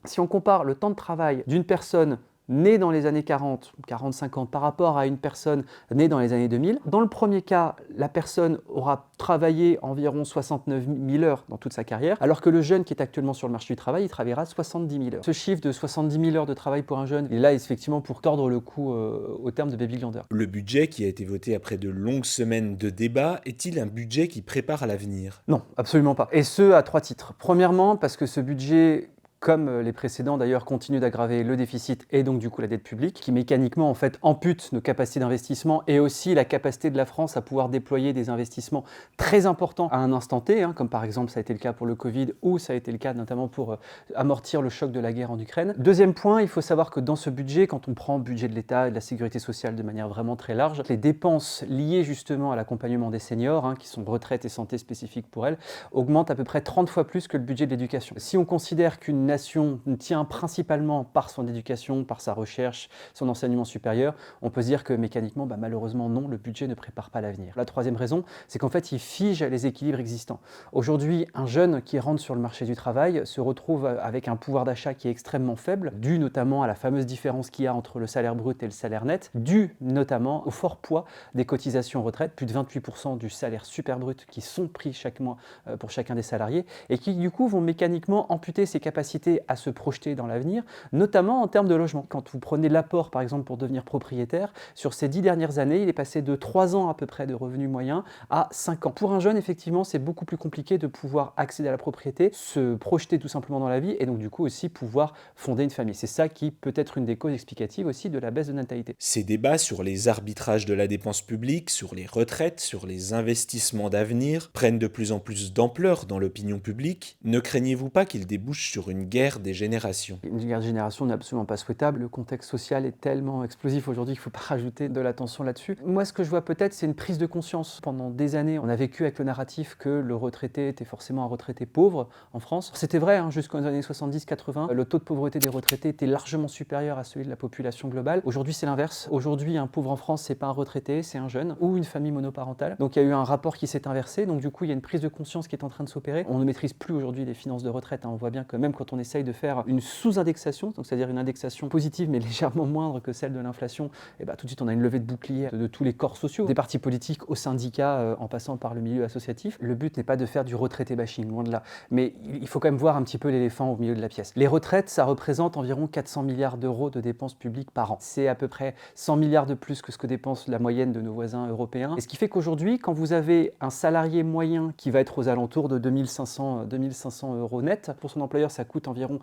Si on compare le temps de travail d'une personne née dans les années 40, 40-50 par rapport à une personne née dans les années 2000, dans le premier cas, la personne aura travaillé environ 69 000 heures dans toute sa carrière, alors que le jeune qui est actuellement sur le marché du travail, il travaillera 70 000 heures. Ce chiffre de 70 000 heures de travail pour un jeune, il est là effectivement pour tordre le cou au terme de Baby Glandeur. Le budget qui a été voté après de longues semaines de débats est-il un budget qui prépare à l'avenir? Non, absolument pas. Et ce, à 3 titres. Premièrement, parce que ce budget, comme les précédents d'ailleurs, continue d'aggraver le déficit et donc du coup la dette publique, qui mécaniquement en fait ampute nos capacités d'investissement et aussi la capacité de la France à pouvoir déployer des investissements très importants à un instant T, comme par exemple ça a été le cas pour le Covid ou ça a été le cas notamment pour amortir le choc de la guerre en Ukraine. Deuxième point, il faut savoir que dans ce budget, quand on prend le budget de l'État et de la sécurité sociale de manière vraiment très large, les dépenses liées justement à l'accompagnement des seniors, qui sont retraite et santé spécifiques pour elles, augmentent à peu près 30 fois plus que le budget de l'éducation. Si on considère qu'une nation tient principalement par son éducation, par sa recherche, son enseignement supérieur, on peut se dire que mécaniquement, malheureusement non, le budget ne prépare pas l'avenir. La troisième raison, c'est qu'en fait, il fige les équilibres existants. Aujourd'hui, un jeune qui rentre sur le marché du travail se retrouve avec un pouvoir d'achat qui est extrêmement faible, dû notamment à la fameuse différence qu'il y a entre le salaire brut et le salaire net, dû notamment au fort poids des cotisations retraite, plus de 28% du salaire super brut qui sont pris chaque mois pour chacun des salariés, et qui du coup vont mécaniquement amputer ses capacités à se projeter dans l'avenir, notamment en termes de logement. Quand vous prenez l'apport par exemple pour devenir propriétaire, sur ces 10 dernières années, il est passé de 3 ans à peu près de revenus moyens à 5 ans. Pour un jeune, effectivement, c'est beaucoup plus compliqué de pouvoir accéder à la propriété, se projeter tout simplement dans la vie et donc du coup aussi pouvoir fonder une famille. C'est ça qui peut être une des causes explicatives aussi de la baisse de natalité. Ces débats sur les arbitrages de la dépense publique, sur les retraites, sur les investissements d'avenir prennent de plus en plus d'ampleur dans l'opinion publique. Ne craignez-vous pas qu'ils débouchent sur une guerre des générations? Une guerre de génération n'est absolument pas souhaitable. Le contexte social est tellement explosif aujourd'hui qu'il ne faut pas rajouter de l'attention là-dessus. Moi, ce que je vois peut-être, c'est une prise de conscience. Pendant des années, on a vécu avec le narratif que le retraité était forcément un retraité pauvre en France. C'était vrai, jusqu'aux années 70-80. Le taux de pauvreté des retraités était largement supérieur à celui de la population globale. Aujourd'hui, c'est l'inverse. Aujourd'hui, un pauvre en France, c'est pas un retraité, c'est un jeune ou une famille monoparentale. Donc il y a eu un rapport qui s'est inversé. Donc du coup, il y a une prise de conscience qui est en train de s'opérer. On ne maîtrise plus aujourd'hui les finances de retraite. On voit bien que même quand on essaye de faire une sous-indexation, donc c'est-à-dire une indexation positive mais légèrement moindre que celle de l'inflation, et tout de suite on a une levée de bouclier de tous les corps sociaux, des partis politiques aux syndicats en passant par le milieu associatif. Le but n'est pas de faire du retraité bashing, loin de là. Mais il faut quand même voir un petit peu l'éléphant au milieu de la pièce. Les retraites, ça représente environ 400 milliards d'euros de dépenses publiques par an. C'est à peu près 100 milliards de plus que ce que dépense la moyenne de nos voisins européens. Et ce qui fait qu'aujourd'hui, quand vous avez un salarié moyen qui va être aux alentours de 2500 euros net, pour son employeur ça coûte environ